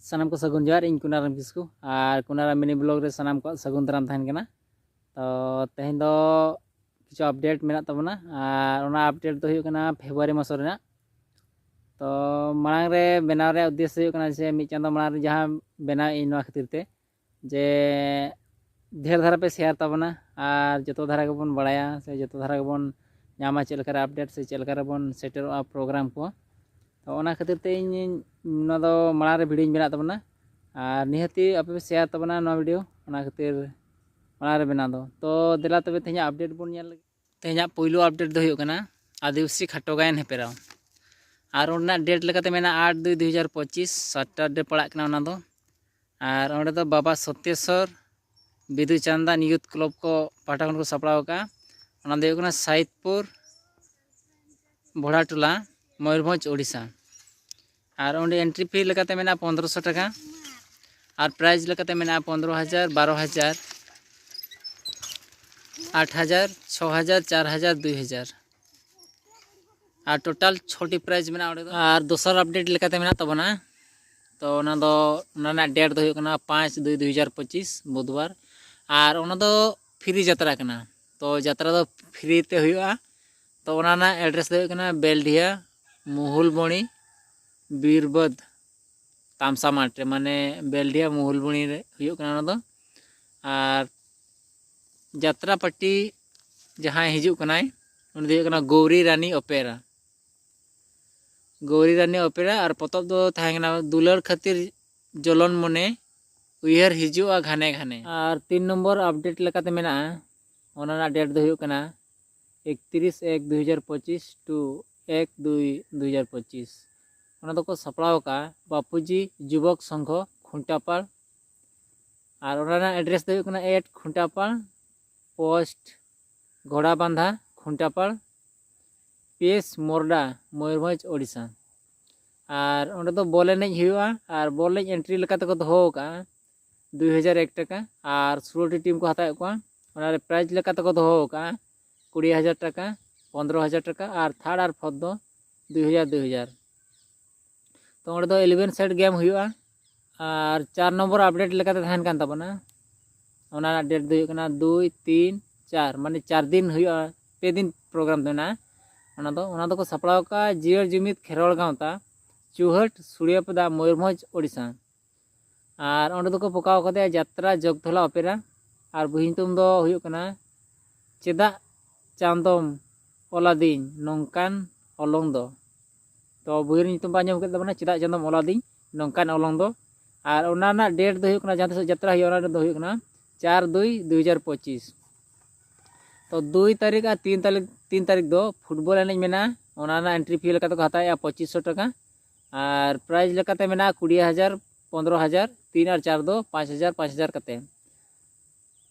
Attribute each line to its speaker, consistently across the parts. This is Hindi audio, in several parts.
Speaker 1: सानाम को सगुन जोहार इन कुनाराम किस्कु और कुनाराम मिनी ब्लॉग रे सानाम को सगुन दाराम तहन कना। तो तेहेन दो किछु अपडेट मेना तबना और ओना अपडेट दो हुयुग कना फेब्रुआरी मास रेना। तो मांग रे बनाव रे उद्देश्य हुयुग कना जे मिद चांदो मांग रे जहां बनाव इन नोआ खातिर ते जे ढेर धारा पे शेयर तबना और जतो धारा के बन बड़ाया से जतो धारा के बन नामा चेल कर अपडेट से चेल कर बन सेटल प्रोग्राम को। तो ओना खातिर ते इन ना दो मांग रे वीडियो बना तबना और निहती आपे शेयर तबना नो वीडियो ओना खातिर मांग रे बना दो। तो देला तबे तेहना अपडेट बन नेल तेहना पहिलो अपडेट दो हुयुग कना आदिवासी खाटो गायन हेपेराव और ओना डेट लेकाते मेना 8/2/2025 सैटरडे पड़ा कना ओना दो। और ओंडे दो बाबा सत्येश्वर बिदु चांदान यूथ क्लब को पाटा खन को सपड़ाव का ओना दो हुयुग कना साइदपुर भोड़ाटोला मयूरभंज ओडिशा। और ओंडे एंट्री फी लेकाते मेना 1500 टाका और प्राइज लेकाते मेना 15,000 12,000 8,000 6,000 4,000 2,000 और टोटल छोटी प्राइज मेना ओंडे दो। और दोसर अपडेट लेकाते मेना तबना तो ओना दो ओना डेट दो हुयुग कना 5/2/2025 बुधवार और ओना दो फ्री यात्रा कना। तो यात्रा दो फ्री ते हुयुगा। तो ओना ना एड्रेस दो हुयुग कना बेलढिया मुहुलबणी बीरबद तामसा माठ रे माने बेलढिया मुहुलबणी रे हुयुग कना ओना दो। और यात्रा पार्टी जहां हिजुग कनाय उनी दो हुयुग कना गौरी रानी ओपेरा और पतब दो थाहे कना दुलार खातिर जलन मने उयहर हिजुआ घाने घाने। और 3 नंबर अपडेट लेकाते मेना ओना ना डेट दो हुयुग कना 31/1/2025 टू 1/2/2025 ओना दो सपड़ाव का बापूजी युवक संघ खुंटापाड़। और ओना ना एड्रेस दो हुयुग कना 8 खुंटापाड़ पोस्ट घोड़ा बांधा खुंटापाड़ पीएस मोरडा मयूरभंज ओडिशा। और ओंडे दो बॉल एनेज हुयुगा और बॉल एनेज एंट्री लेकाते को दोहो का 2001 टाका और 16 टीम को हताव को ओना रे प्राइज लेकाते को दोहो का 20,000 टाका 15,000 टाका और थर्ड और फोर्थ दो 2,000 तो ओंडे दो 11 सेट गेम हुयुगा। और 4 नंबर अपडेट लेकाते थाहन कान तबना ओना ना डेट दो हुयुग कना 2 3 4 माने 4 दिन हुयुगा 2 दिन प्रोग्राम देना ओना दो को सपड़ाव का जियर जुमित खेरोल गांवता चुहट सुड़ियापदा मयूरभंज ओडिशा। और ओंडे दो को पकाव कदे यात्रा जगधला ओपेरा और बुहिंतुम दो हुयुग कना चेदा चांदोम ओलादीन नोंकान ओलोंग दो। तो बुहिर नितुम बा आंजम केद तबना चेदा चांदोम ओलादीन नोंकान ओलोंग दो। और ओना ना डेट दो हुयुग कना जहां तिस यात्रा हुयुगा ओना दो हुयुग कना 4/2/2025। तो 2 तारीख और 3 तारीख दो फुटबॉल एनेज मेना ओना ना एंट्री फी लेकाते को हताया 2500 टाका और प्राइज लेकाते मेना 20,000 15,000 3 और 4 दो 5,000 5,000 कते।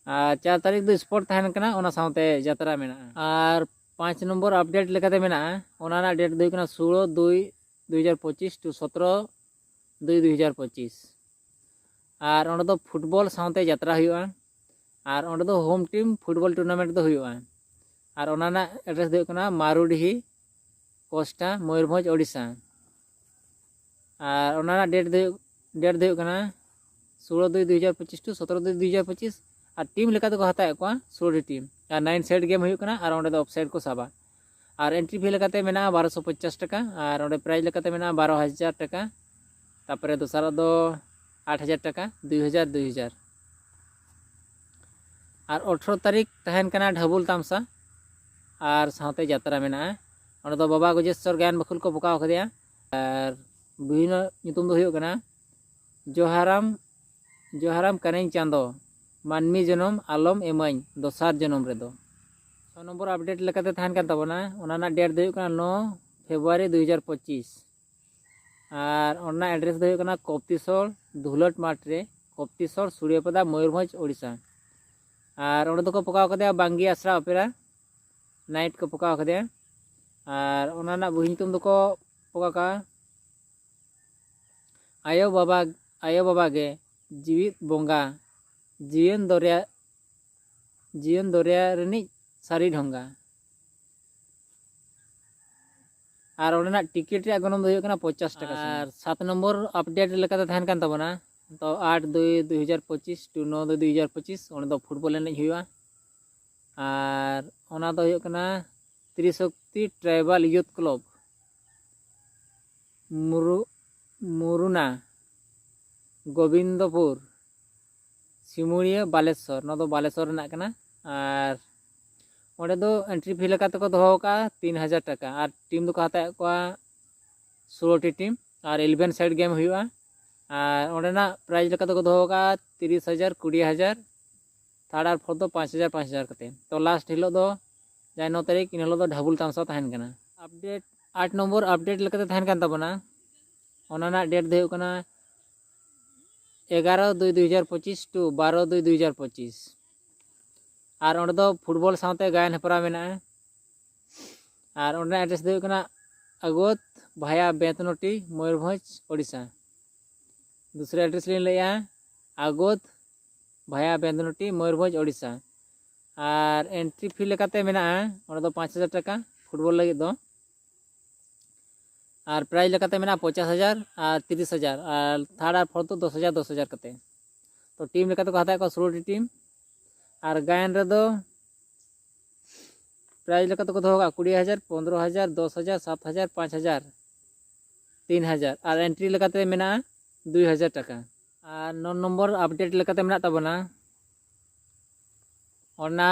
Speaker 1: और 4 तारीख दो स्पोर्ट थाहन कना ओना साउते यात्रा मेना। और 5 नंबर अपडेट लेकाते मेना ओना ना डेट दो कना 16/2/2025 टू 17/2/2025 और ओंडे दो फुटबॉल साउते यात्रा हुयुगा। और ओंडे दो होम टीम फुटबॉल टूर्नामेंट दो हुयुगा। और ओना ना एड्रेस दो कना मारुडीही कोस्टा मयूरभंज ओडिशा। और ओना ना डेट दो कना 16/2/2025 टू 17/2/2025 और टीम लेकाते को हताव को 16 टीम और 9 सेट गेम हुयुग कना और ओंडे दो ऑफसाइड को साबा। और एंट्री फी लेकाते मेना 1250 टाका और ओंडे प्राइज लेकाते मेना 12,000 टाका तापरे दोसारा दो 8,000 टाका 2,000 2,000। और 18 तारीख तहन कना ढाबुल तामसा और साउते यात्रा मेना ओंडे दो बाबा गजेश्वर ज्ञान बखुल को पकाव कदेया। और बिभिन्न नितुम दो हुयुग कना जोहाराम कनें चांदो मानमी जनम आलम एमाइन दोसार जनम रेदो। 6 नंबर अपडेट लेकाते थाहन कान तबना ओना ना डेट दो हुयुग कना 9 फेब्रुआरी 2025 और ओना एड्रेस दो हुयुग कना कप्तिसर धुलट माठ रे कप्तिसर सुड़ियापदा मयूरभंज ओडिशा। और ओंडे दो को पकाव कदेया बांगी आसरा ओपेरा नाइट को पकाव कदेया। और ओना ना बुहिंतुम दो को पका का आयो बाबा गे जीवित बोंगा जीवन दरिया रिनिज सारी ढोंगा। और ओना टिकट रे गणम दो 50 टाका और 7 नंबर अपडेट लेकाते तहन कान तबना तो 8/2/2025 टू 9/2/2025 ओना दो फुटबॉल एनेज हुआ और ओना दो हुयो कना त्रिशक्ति ट्राइबल यूथ क्लब मुरुना गोविंदपुर सिमुड़िया बालेश्वर ना दो बालेश्वर रना कना और ओंडे दो एंट्री फी लेकाते को दोहो का 3000 टाका और टीम दो हता को 16टी टीम और 11 साइड गेम हुआ और ओंडेना प्राइज लेकाते को दोहो का 30,000 20,000 थर्ड और फोर्थ दो 5,000 5,000 कते तो लास्ट हिलो दो जाय 9 तारीख इन हिलो दो ढाबुल तामसा तहन कना अपडेट 8 नंबर अपडेट लेकाते तहन कान तबना ओनाना डेट दो कना 11/2/2025 टू 12/2/2025 और ओंडे दो फुटबॉल साथे गायन हेपरा मेना और ओंडे एड्रेस दो कना अगोत भाया बेतनोटी मयूरभंज ओडिशा दूसरे एड्रेस लिन लैया अगोत भाया बेतनोटी मयूरभंज ओडिशा और एंट्री फी लेकाते मेना ओंडे दो 5,000 टाका फुटबॉल लगे दो और प्राइज लेकाते मेना 50,000 और 30,000 और थर्ड और फोर्थ 10,000 10,000 कते तो टीम लेकाते को हता को 16टी टीम और गायन रे दो प्राइज लेकाते को दोहो 20,000 15,000 10,000 7,000 5,000 3,000 और एंट्री लेकाते मेना 2,000 टाका और 9 नंबर अपडेट लेकाते मेना तबना ओना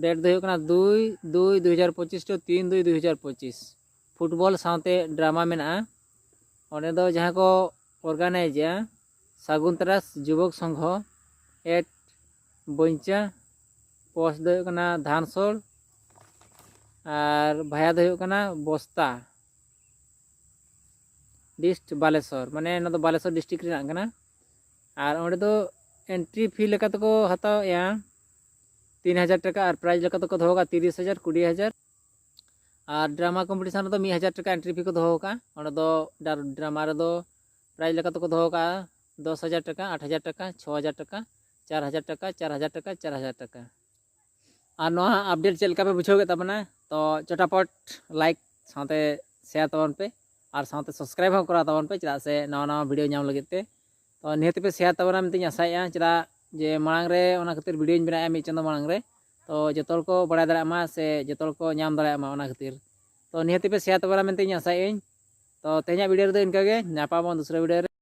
Speaker 1: डेट दो कना 2/2/2025 टू 3/2/2025 फुटबॉल साथे ड्रामा मेना ओंडे दो जहां को ऑर्गेनाइज सागुनतरास युवक संघ एट बंचा पोस्ट दो कना धानसोड़ और भाया दो कना बस्ता डिस्ट बालेश्वर माने ना दो बालेश्वर डिस्ट्रिक्ट रे कना और ओंडे दो एंट्री फी लेकाते को हताव या 3,000 टाका और प्राइज लेकाते को दोहो 30,000 20,000 और ड्रामा कम्पिटिशन रे दो 1,000 टाका एंट्री फी को दोहो ओंडे दो ड्रामा रे दो प्राइज लेकाते को दोहो 10,000 टाका 8,000 टाका 6,000 टाका 4,000 टाका 4,000 टाका 4,000 टाका और नोआ अपडेट चल पे बुझाव के तबना तो चटापट लाइक साथे शेयर तबन पे और साथे सब्सक्राइब हो करा तबन पे चला से नवा नवा वीडियो नाम लगे ते तो निहत पे शेयर तबना मिते आशाया चला जे मांग रे ओना खातिर वीडियो बनाया मी चंदो मांग रे तो जतोल को बड़ा दाड़ा मा से जतोल को नाम दाड़ा मा ओना खातिर तो निहत पे शेयर तबना मिते आशाया तो तेजा वीडियो रे इनका गे नापामो दूसरे वीडियो रे।